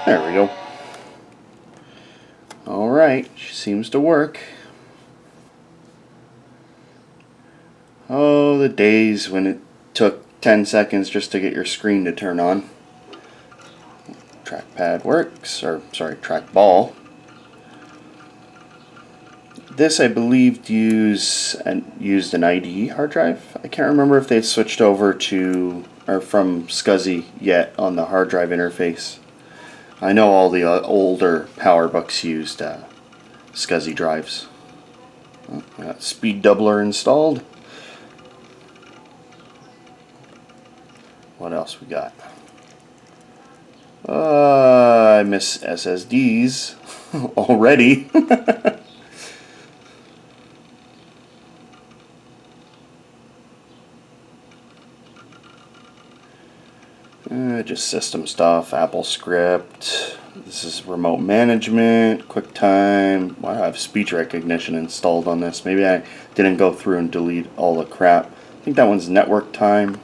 There we go. Alright, seems to work. Oh, the days when it took 10 seconds just to get your screen to turn on. Trackpad works, or sorry, trackball. This, I believe, used an IDE hard drive. I can't remember if they'd switched over to or from SCSI yet on the hard drive interface. I know all the older PowerBooks used SCSI drives. Oh, got speed doubler installed. What else we got? I miss SSDs already. Just system stuff, Apple script. This is remote management, QuickTime. Wow, I have speech recognition installed on this. Maybe I didn't go through and delete all the crap. I think that one's network time.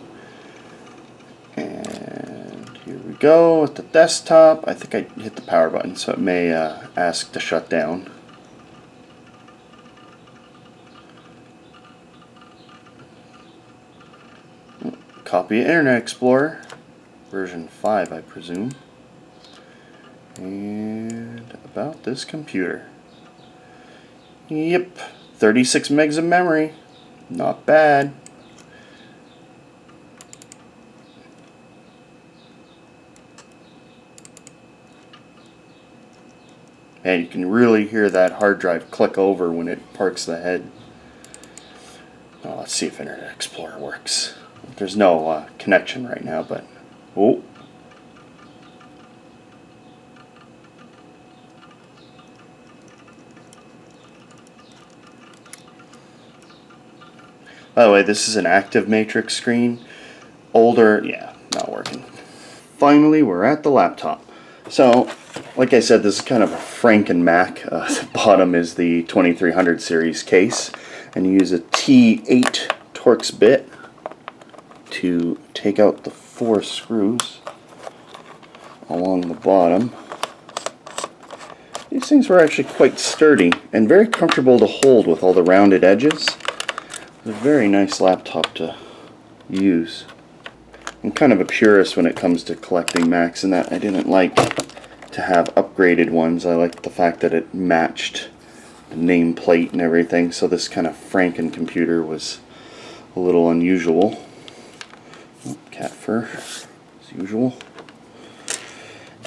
And here we go at the desktop. I think I hit the power button, so it may ask to shut down. Copy of Internet Explorer. Version 5, I presume. And about this computer. Yep, 36 megs of memory. Not bad. Man, you can really hear that hard drive click over when it parks the head. Well, let's see if Internet Explorer works. There's no connection right now, but oh. By the way, this is an active matrix screen. Older, yeah, not working. Finally, we're at the laptop. So, like I said, this is kind of a Franken Mac. The bottom is the 2300 series case, and you use a T8 Torx bit to take out the 4 screws along the bottom. These things were actually quite sturdy and very comfortable to hold with all the rounded edges. It's a very nice laptop to use. I'm kind of a purist when it comes to collecting Macs, in that I didn't like to have upgraded ones. I liked the fact that it matched the nameplate and everything, so this kind of Franken computer was a little unusual. Oh, cat fur, as usual.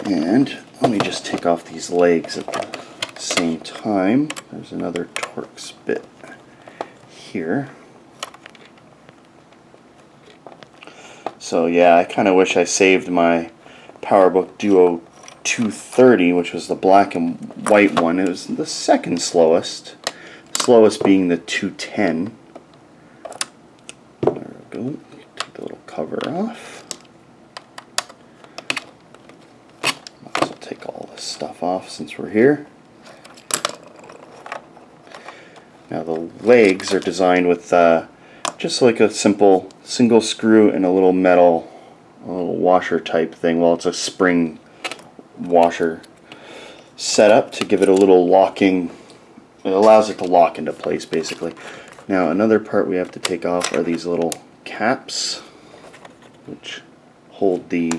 And let me just take off these legs at the same time. There's another Torx bit here. So yeah, I kind of wish I saved my PowerBook Duo 230, which was the black and white one. It was the second slowest. Slowest being the 210. There we go. Take the little cover off. Might as well take all this stuff off since we're here. Now the legs are designed with just like a simple single screw and a little metal, a little washer type thing. Well, it's a spring washer setup to give it a little locking. It allows it to lock into place, basically. Now, another part we have to take off are these little caps, which hold the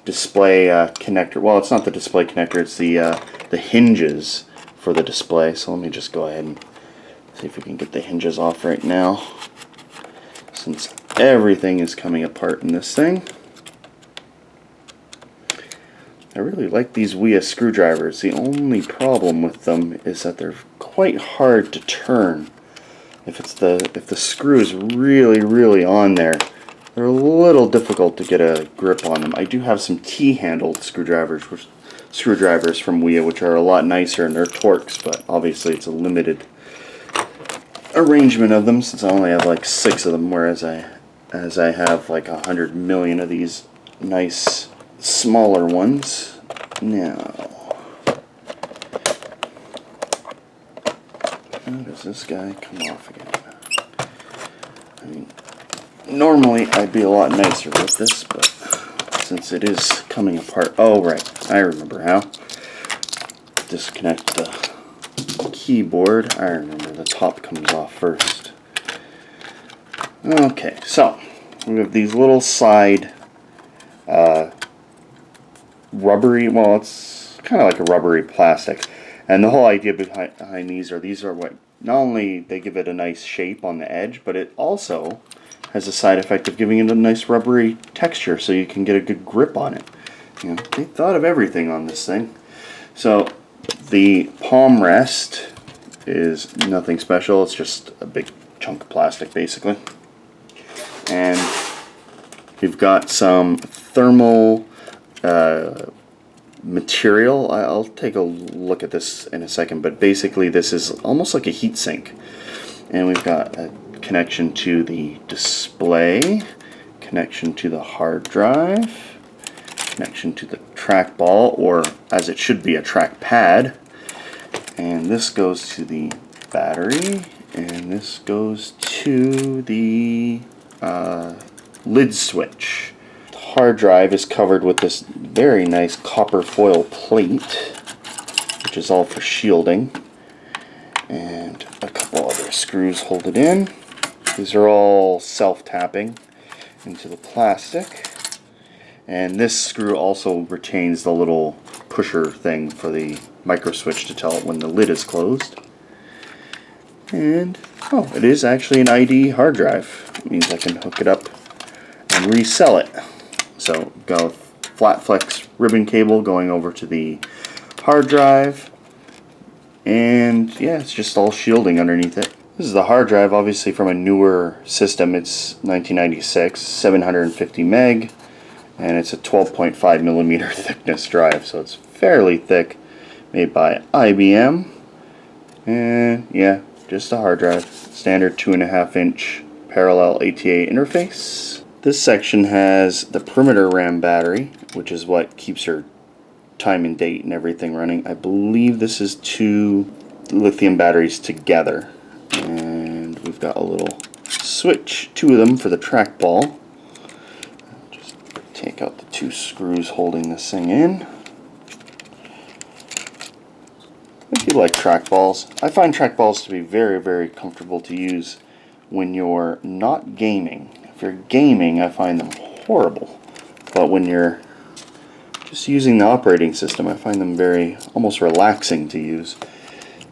display connector. Well, it's not the display connector, it's the hinges for the display. So let me just go ahead and see if we can get the hinges off right now, since everything is coming apart in this thing. I really like these Wia screwdrivers. The only problem with them is that they're quite hard to turn. If the screw is really on there, they're a little difficult to get a grip on them. I do have some T-handled screwdrivers from Wia, which are a lot nicer, and they're Torx, but obviously it's a limited arrangement of them since I only have like 6 of them, whereas I have like 100 million of these nice smaller ones. Now, how does this guy come off again? I mean, Normally I'd be a lot nicer with this, but since it is coming apart, oh right, I remember how. Disconnect the keyboard. I remember the top comes off first. Okay, so we have these little side rubbery, well, it's kind of like a rubbery plastic, and the whole idea behind these are what, not only they give it a nice shape on the edge, but it also has a side effect of giving it a nice rubbery texture so you can get a good grip on it. You know, they thought of everything on this thing. So the palm rest is nothing special, it's just a big chunk of plastic basically. And we've got some thermal material. I'll take a look at this in a second, but basically this is almost like a heat sink. And we've got a connection to the display, connection to the hard drive, connection to the trackball, or as it should be, a trackpad. And this goes to the battery, and this goes to the lid switch. The hard drive is covered with this very nice copper foil plate, which is all for shielding, and a couple other screws hold it in. These are all self-tapping into the plastic, and this screw also retains the little pusher thing for the micro switch to tell it when the lid is closed. And oh, it is actually an ID hard drive. It means I can hook it up and resell it. So got a flat flex ribbon cable going over to the hard drive, and yeah, it's just all shielding underneath it. This is the hard drive, obviously from a newer system. It's 1996, 750 meg, and it's a 12.5 millimeter thickness drive, so it's fairly thick, made by IBM. And yeah, just a hard drive. Standard 2.5 inch parallel ATA interface. This section has the perimeter RAM battery, which is what keeps your time and date and everything running. I believe this is 2 lithium batteries together. And we've got a little switch, 2 of them for the trackball. Just take out the 2 screws holding this thing in. If you like trackballs, I find trackballs to be very, very comfortable to use when you're not gaming. If you're gaming, I find them horrible. But when you're just using the operating system, I find them very, almost relaxing to use.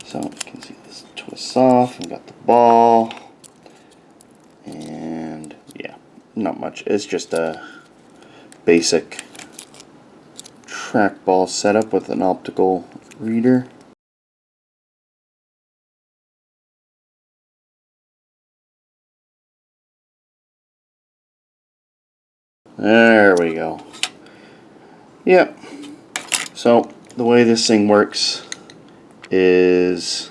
So you can see this twists off, we've got the ball, and yeah, not much. It's just a basic trackball setup with an optical reader. There we go. Yep. So the way this thing works is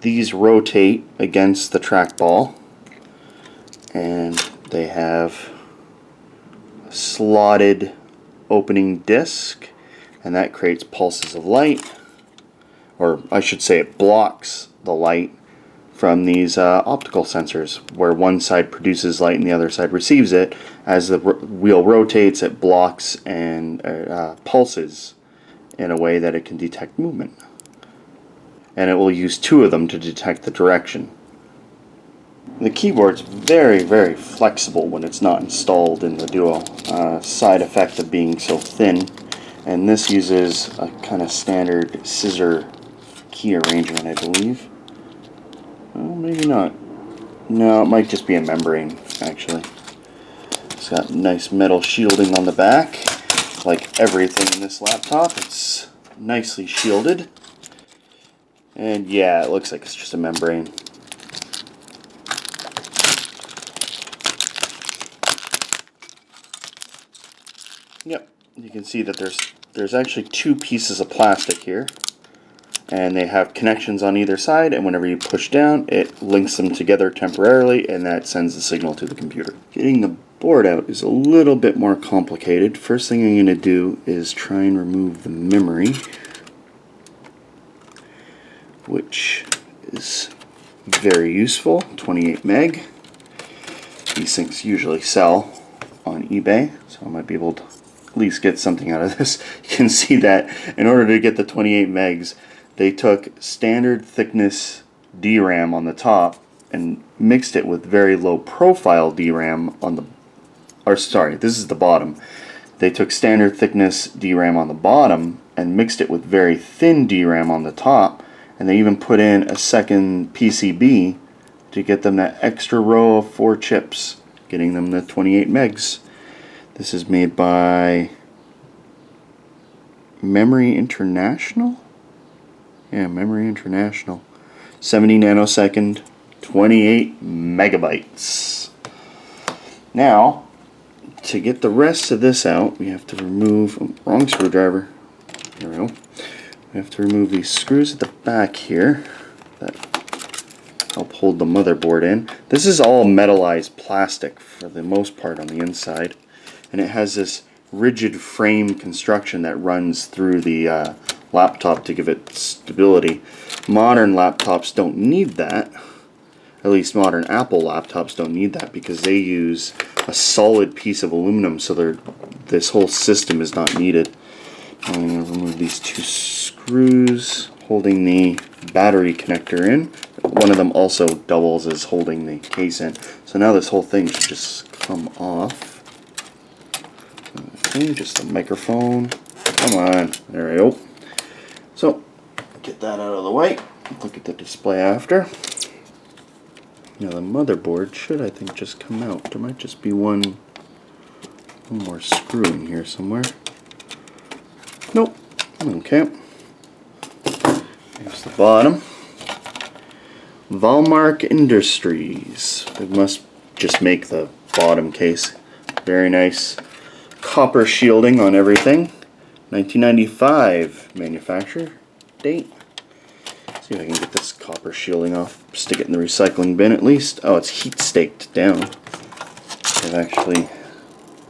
these rotate against the trackball, and they have a slotted opening disc, and that creates pulses of light, or I should say it blocks the light from these optical sensors, where one side produces light and the other side receives it. As the wheel rotates, it blocks and pulses in a way that it can detect movement. And it will use 2 of them to detect the direction. The keyboard's very, very flexible when it's not installed in the Duo. Side effect of being so thin. And this uses a kind of standard scissor key arrangement, I believe. Well, maybe not. No, it might just be a membrane, actually. It's got nice metal shielding on the back. Like everything in this laptop, it's nicely shielded. And yeah, it looks like it's just a membrane. Yep, you can see that there's actually 2 pieces of plastic here. And they have connections on either side, and whenever you push down, it links them together temporarily, and that sends the signal to the computer. Getting the board out is a little bit more complicated. First thing I'm going to do is try and remove the memory, which is very useful, 28 meg. These things usually sell on eBay, so I might be able to at least get something out of this. You can see that in order to get the 28 megs, they took standard thickness DRAM on the top and mixed it with very low profile DRAM on the, or sorry, this is the bottom. They took standard thickness DRAM on the bottom and mixed it with very thin DRAM on the top, and they even put in a second PCB to get them that extra row of 4 chips, getting them the 28 megs. This is made by Memory International? Yeah, Memory International. 70 nanosecond, 28 megabytes. Now, to get the rest of this out, we have to remove, wrong screwdriver. There we go. We have to remove these screws at the back here that help hold the motherboard in. This is all metallized plastic for the most part on the inside, and it has this rigid frame construction that runs through the laptop to give it stability. Modern laptops don't need that. At least modern Apple laptops don't need that because they use a solid piece of aluminum, so this whole system is not needed. I'm going to remove these 2 screws holding the battery connector in. One of them also doubles as holding the case in. So now this whole thing should just come off. Okay, just the microphone. Come on. There we go. So, get that out of the way. Look at the display after. Now the motherboard should, I think, just come out. There might just be one more screw in here somewhere. Nope. Okay. Here's the bottom. Valmark Industries. They must just make the bottom case. Very nice copper shielding on everything. 1995 manufacture date. See if I can get this copper shielding off. Stick it in the recycling bin at least. Oh, it's heat staked down. They've actually,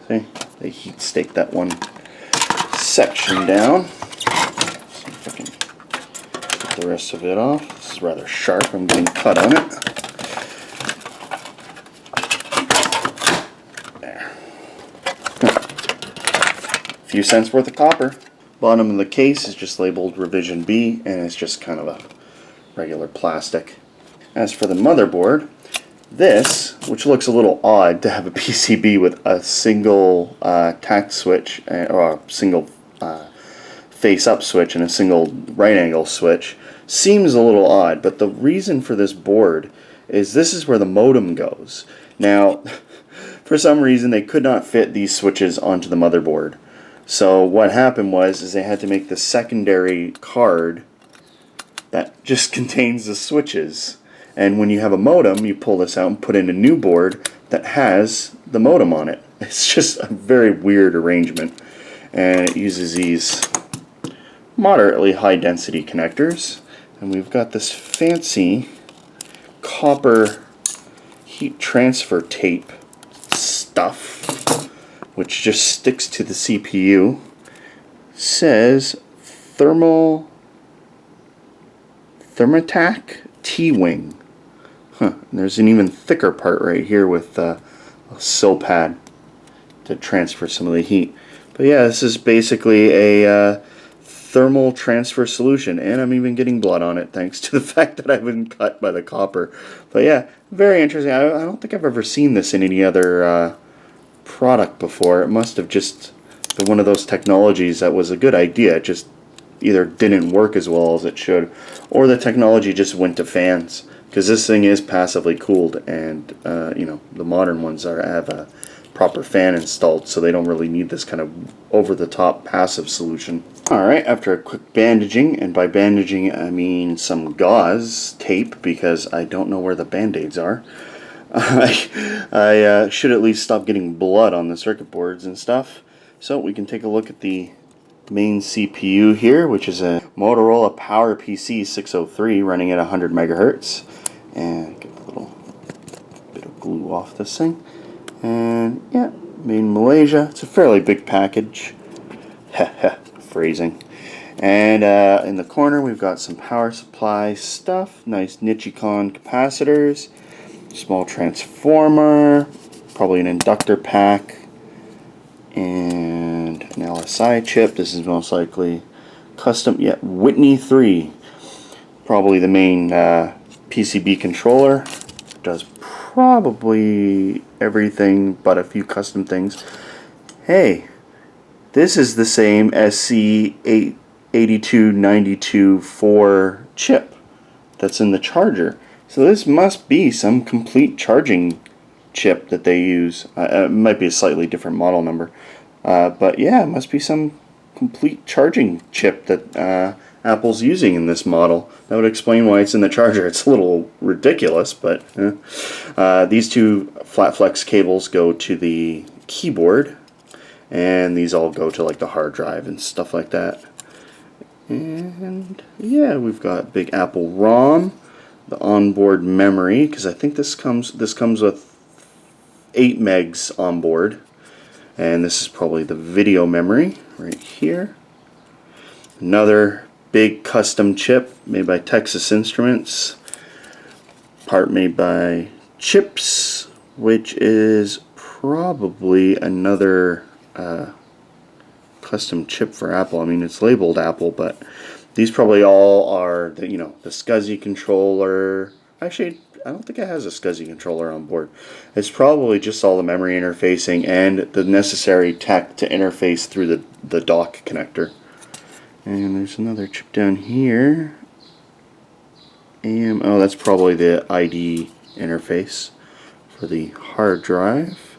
see, they heat staked that one section down. See if I can get the rest of it off. This is rather sharp. I'm getting cut on it. There. A few cents worth of copper. Bottom of the case is just labeled Revision B, and it's just kind of a regular plastic. As for the motherboard, this, which looks a little odd to have a PCB with a single tact switch, or a single face-up switch and a single right-angle switch, seems a little odd, but the reason for this board is this is where the modem goes. Now, for some reason, they could not fit these switches onto the motherboard. So what happened is they had to make the secondary card that just contains the switches. And when you have a modem, you pull this out and put in a new board that has the modem on it. It's just a very weird arrangement. And it uses these moderately high density connectors. And we've got this fancy copper heat transfer tape stuff, which just sticks to the CPU. Says Thermotac T-Wing. Huh. There's an even thicker part right here with a sill pad to transfer some of the heat. But yeah, this is basically a thermal transfer solution, and I'm even getting blood on it thanks to the fact that I've been cut by the copper. But yeah, very interesting. I don't think I've ever seen this in any other product before. It must have just been one of those technologies that was a good idea. It just either didn't work as well as it should, or the technology just went to fans, because this thing is passively cooled, and you know, the modern ones have a proper fan installed, so they don't really need this kind of over-the-top passive solution. Alright, after a quick bandaging, and by bandaging I mean some gauze tape, because I don't know where the band-aids are, I should at least stop getting blood on the circuit boards and stuff. So we can take a look at the main CPU here, which is a Motorola PowerPC 603 running at 100 megahertz. And get a little bit of glue off this thing. And yeah, made in Malaysia. It's a fairly big package. Phrasing. And in the corner we've got some power supply stuff. Nice Nichicon capacitors. Small transformer. probably an inductor pack and an LSI chip. This is most likely custom, yeah, Whitney 3. Probably the main PCB controller. Does probably everything but a few custom things. Hey, this is the same SC8292 chip that's in the charger. So this must be some complete charging chip that they use. It might be a slightly different model number. But yeah, it must be some complete charging chip that Apple's using in this model. That would explain why it's in the charger. It's a little ridiculous, but these two flat flex cables go to the keyboard, and these all go to like the hard drive and stuff like that. And yeah, we've got big Apple ROM, the onboard memory, because I think this comes with 8 megs on board, and this is probably the video memory right here. Another big custom chip made by Texas Instruments, part made by Chips, which is probably another custom chip for Apple. I mean, it's labeled Apple, but these probably all are the, you know, the SCSI controller. Actually, I don't think it has a SCSI controller on board. It's probably just all the memory interfacing and the necessary tech to interface through the dock connector. And there's another chip down here. Oh, that's probably the ID interface for the hard drive.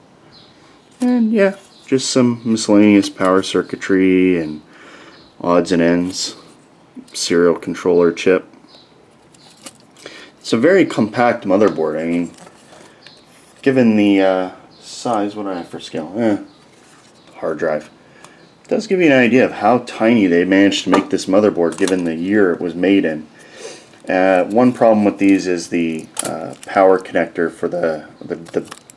And yeah, just some miscellaneous power circuitry and odds and ends. Serial controller chip. It's a very compact motherboard. I mean, given the size, what do I have for scale? Hard drive. It does give you an idea of how tiny they managed to make this motherboard given the year it was made in. One problem with these is the power connector for the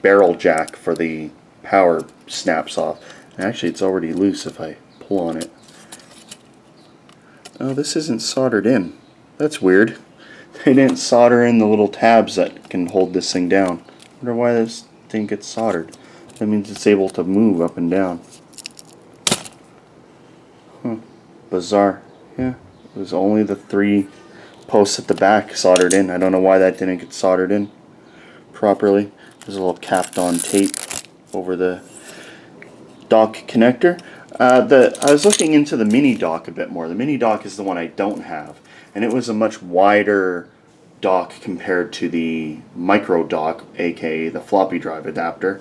barrel jack for the power snaps off. And actually, it's already loose if I pull on it. Oh, this isn't soldered in. That's weird. They didn't solder in the little tabs that can hold this thing down. I wonder why this thing gets soldered. That means it's able to move up and down. Huh. Bizarre. Yeah, it was only the 3 posts at the back soldered in. I don't know why that didn't get soldered in properly. There's a little capped on tape over the dock connector. I was looking into the mini dock a bit more. The mini dock is the one I don't have, and it was a much wider dock compared to the micro dock, aka the floppy drive adapter.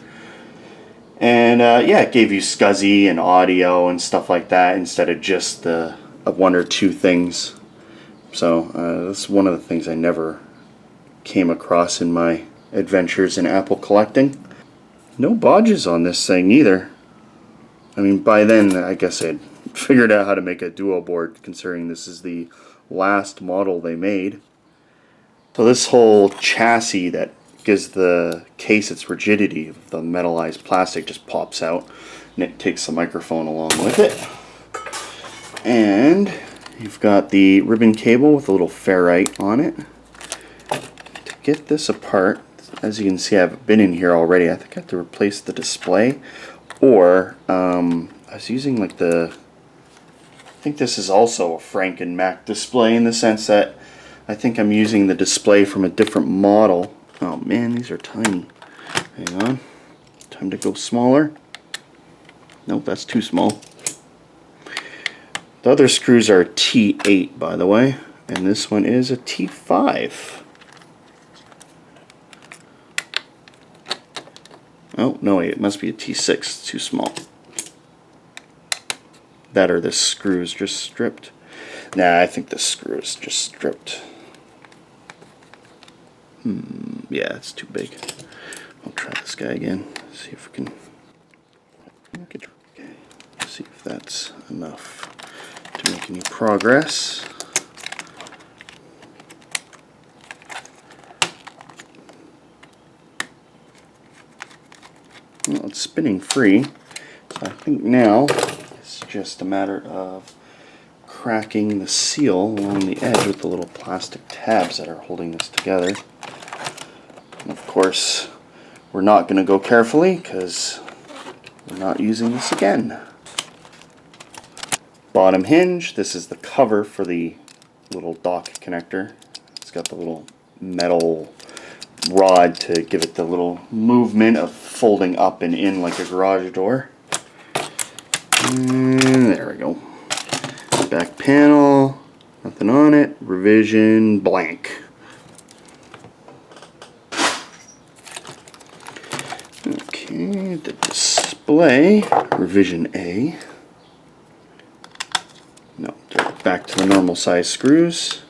And yeah, it gave you SCSI and audio and stuff like that instead of just the 1 or 2 things. So that's one of the things I never came across in my adventures in Apple collecting. No bodges on this thing either. I mean, by then I guess I'd figured out how to make a Duo board, considering this is the last model they made. So this whole chassis that gives the case its rigidity of the metallized plastic just pops out, and it takes the microphone along with it. And you've got the ribbon cable with a little ferrite on it. To get this apart, as you can see, I've been in here already. I think I have to replace the display, or I was using like I think this is also a Franken Mac display in the sense that I think I'm using the display from a different model. Oh man, these are tiny. Hang on. Time to go smaller. Nope, that's too small. The other screws are T8, by the way, and this one is a T5. Oh, no, wait, it must be a T6. It's too small. That or this screw is just stripped. Nah, I think this screw is just stripped. Yeah, it's too big. I'll try this guy again. See if we can. Okay, see if that's enough to make any progress. Well, it's spinning free, so I think now it's just a matter of cracking the seal along the edge with the little plastic tabs that are holding this together. And of course, We're not going to go carefully because we're not using this again. Bottom hinge, this is the cover for the little dock connector. It's got the little metal rod to give it the little movement of folding up and in like a garage door. And there we go. Back panel, nothing on it. Revision blank. Okay, the display, revision A. No, back to the normal size screws.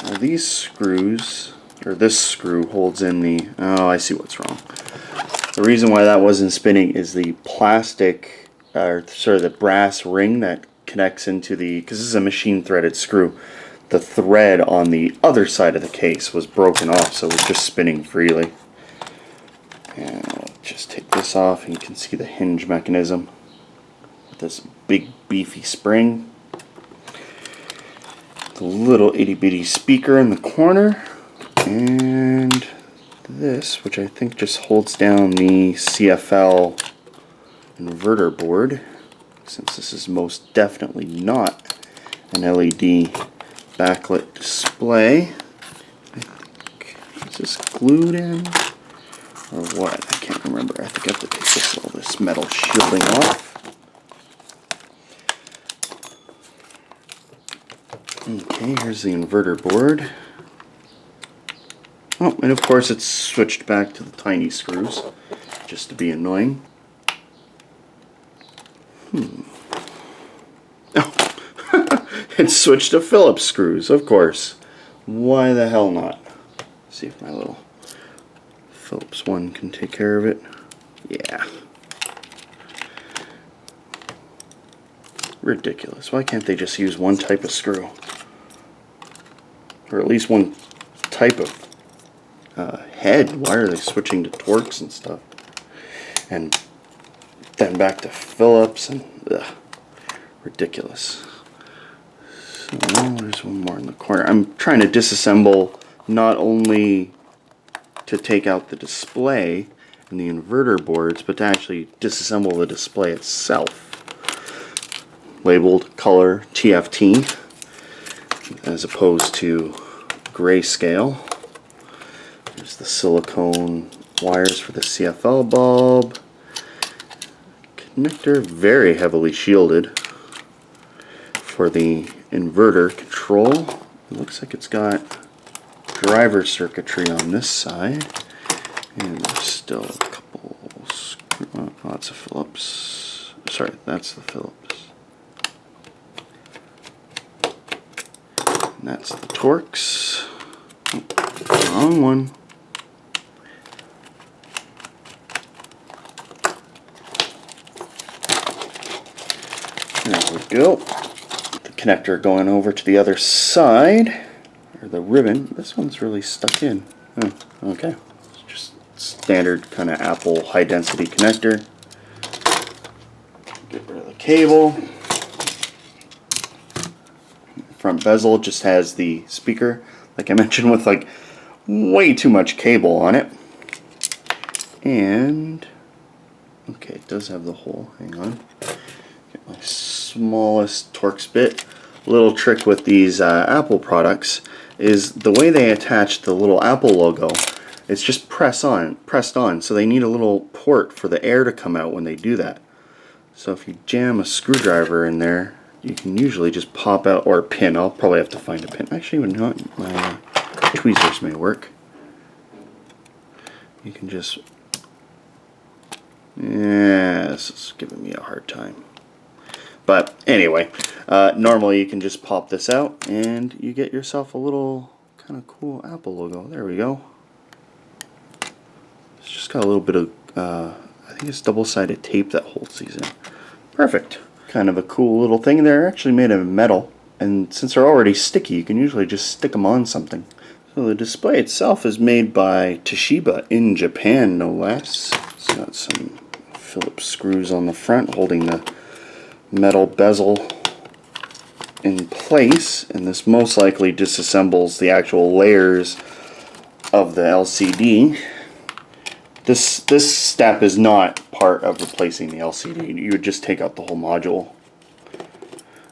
Now these screws, or this screw holds in the, oh, I see what's wrong. The reason why that wasn't spinning is the plastic, or sort of the brass ring that connects into the, because this is a machine threaded screw, the thread on the other side of the case was broken off, so it was just spinning freely. And I'll just take this off and you can see the hinge mechanism with this big beefy spring. The little itty bitty speaker in the corner, and this, which I think just holds down the CFL inverter board, since this is most definitely not an LED backlit display. I think, is this glued in or what? I can't remember. I think I have to take all this metal shielding off. Okay, here's the inverter board. Oh, and of course it's switched back to the tiny screws, just to be annoying. Oh, it's switched to Phillips screws, of course. Why the hell not? Let's see if my little Phillips one can take care of it. Yeah. Ridiculous. Why can't they just use one type of screw? Or at least one type of head. Why are they switching to Torx and stuff? And then back to Phillips and ridiculous. So there's one more in the corner. I'm trying to disassemble not only to take out the display and the inverter boards, but to actually disassemble the display itself. Labeled color TFT as opposed to grayscale. There's the silicone wires for the CFL bulb. Connector very heavily shielded for the inverter control. It looks like it's got driver circuitry on this side, and there's still a couple lots of Phillips. Sorry, that's the Phillips. And that's the Torx. Oh, wrong one. There we go. The connector going over to the other side, or the ribbon. This one's really stuck in. Oh, okay. It's just standard kind of Apple high density connector. Get rid of the cable. Front bezel just has the speaker, like I mentioned, with like way too much cable on it. And okay, it does have the hole. Hang on. Get my smallest Torx bit. Little trick with these Apple products is the way they attach the little Apple logo. It's just pressed on. So they need a little port for the air to come out when they do that. So if you jam a screwdriver in there, you can usually just pop out, or a pin. I'll probably have to find a pin. Actually, not my tweezers may work. You can just, yeah, this is giving me a hard time. But anyway, normally you can just pop this out and you get yourself a little kind of cool Apple logo. There we go. It's just got a little bit of, I think it's double-sided tape that holds these in. Perfect. Kind of a cool little thing. They're actually made of metal, and since they're already sticky, you can usually just stick them on something. So the display itself is made by Toshiba in Japan, no less. It's got some Phillips screws on the front holding the metal bezel in place, and this most likely disassembles the actual layers of the LCD. This step is not part of replacing the LCD. You would just take out the whole module.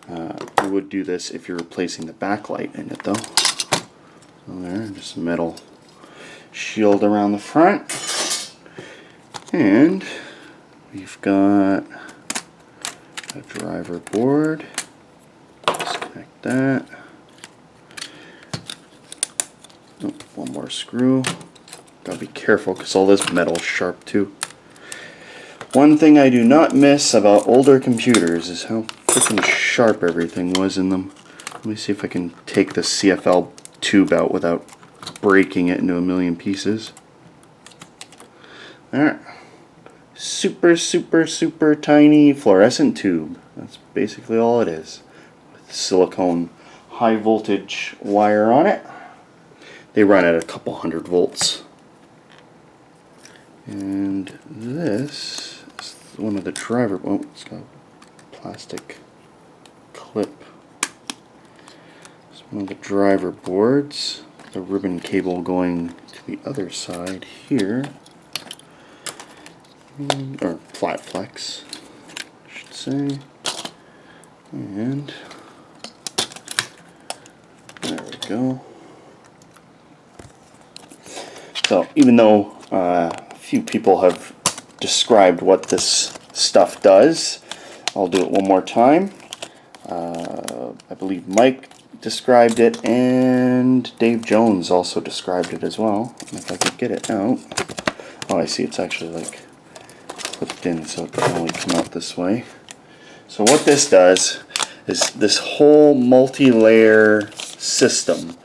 You would do this if you're replacing the backlight in it though. So there, just a metal shield around the front. And we've got a driver board. Disconnect that. Oh, one more screw. Gotta be careful because all this metal is sharp too. One thing I do not miss about older computers is how freaking sharp everything was in them. Let me see if I can take the CFL tube out without breaking it into a million pieces. Alright. Super, super, super tiny fluorescent tube. That's basically all it is. With silicone high voltage wire on it. They run at a couple hundred volts. And this is one of the driver. Oh, it's got a plastic clip. It's one of the driver boards. The ribbon cable going to the other side here. Or flat flex, I should say. And there we go. So even though a few people have described what this stuff does, I'll do it one more time. I believe Mike described it and Dave Jones also described it as well. And if I could get it out. Oh, I see, it's actually like clipped in, so it can only come out this way. So what this does is this whole multi-layer system,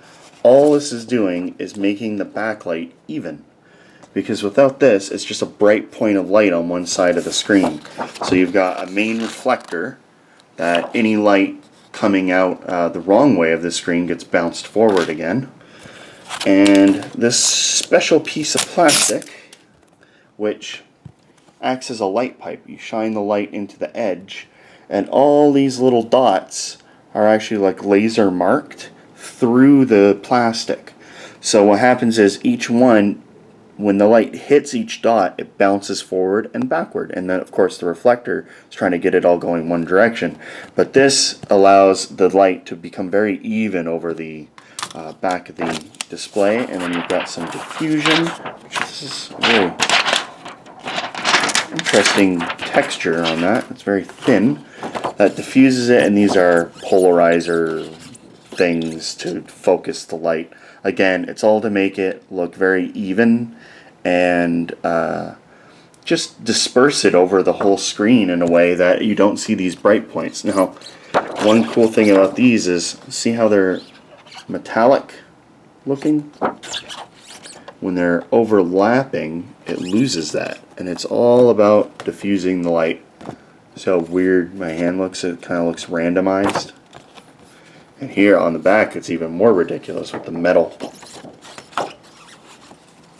all this is doing is making the backlight even. Because without this, it's just a bright point of light on one side of the screen. So you've got a main reflector that any light coming out the wrong way of the screen gets bounced forward again. And this special piece of plastic, which acts as a light pipe. You shine the light into the edge, and all these little dots are actually like laser marked through the plastic. So what happens is each one, when the light hits each dot, it bounces forward and backward. And then of course the reflector is trying to get it all going one direction. But this allows the light to become very even over the back of the display. And then you've got some diffusion, which is very interesting texture on that. It's very thin. That diffuses it, and these are polarizer things to focus the light. Again, it's all to make it look very even and just disperse it over the whole screen in a way that you don't see these bright points. Now, one cool thing about these is, see how they're metallic looking? When they're overlapping, it loses that, and it's all about diffusing the light. See how weird my hand looks? It kind of looks randomized. And here on the back, it's even more ridiculous with the metal.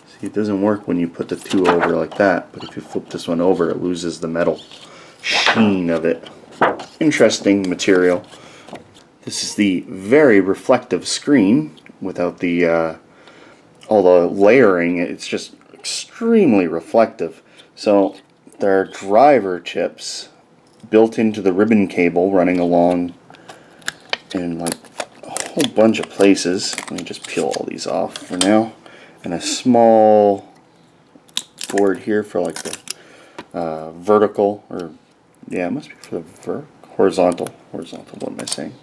See, it doesn't work when you put the two over like that, but if you flip this one over, it loses the metal sheen of it. Interesting material. This is the very reflective screen without the all the layering. It's just extremely reflective. So there are driver chips built into the ribbon cable running along in like a whole bunch of places. Let me just peel all these off for now. And a small board here for like the vertical, or yeah, it must be for the horizontal. Horizontal, what am I saying?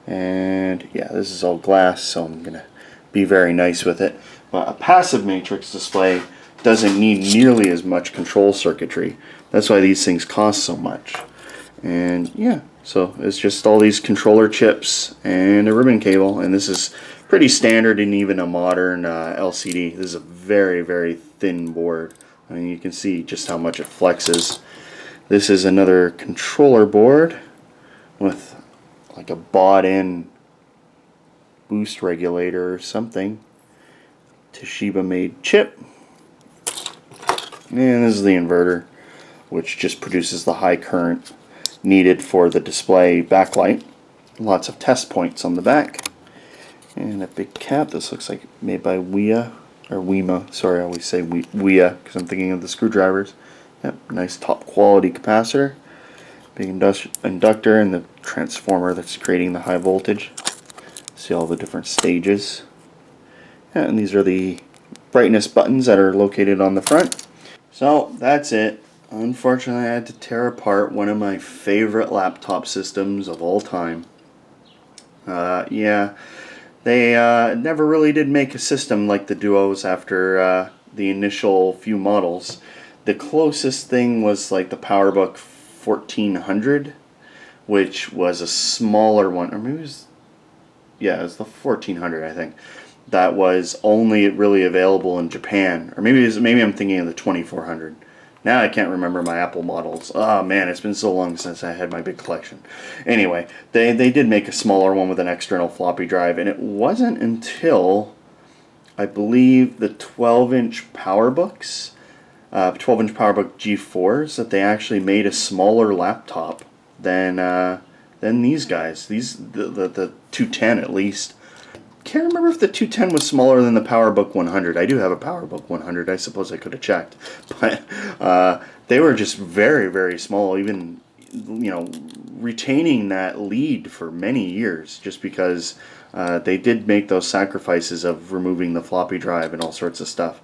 And yeah, this is all glass, so I'm gonna be very nice with it. But a passive matrix display doesn't need nearly as much control circuitry. That's why these things cost so much. And yeah, so it's just all these controller chips and a ribbon cable, and this is pretty standard in even a modern LCD. This is a very, very thin board. I mean, you can see just how much it flexes. This is another controller board with like a bought-in boost regulator or something. Toshiba made chip. And this is the inverter, which just produces the high current needed for the display backlight. Lots of test points on the back. And a big cap. This looks like made by Ouya. or WEMA, sorry, I always say WEA because I'm thinking of the screwdrivers. Yep, nice top quality capacitor, big inductor, and the transformer that's creating the high voltage. See all the different stages. Yeah, and these are the brightness buttons that are located on the front. So that's it. Unfortunately, I had to tear apart one of my favorite laptop systems of all time. Yeah, they never really did make a system like the Duos after the initial few models. The closest thing was like the PowerBook 1400, which was a smaller one, or maybe it was, yeah, it was the 1400, I think. That was only really available in Japan, or maybe I'm thinking of the 2400. Now I can't remember my Apple models. Oh man, it's been so long since I had my big collection. Anyway, they did make a smaller one with an external floppy drive, and it wasn't until I believe the 12-inch PowerBooks, 12-inch PowerBook G4s, that they actually made a smaller laptop than these guys. The 210 at least. Can't remember if the 210 was smaller than the PowerBook 100. I do have a PowerBook 100. I suppose I could have checked, but they were just very, very small. Even, you know, retaining that lead for many years, just because they did make those sacrifices of removing the floppy drive and all sorts of stuff.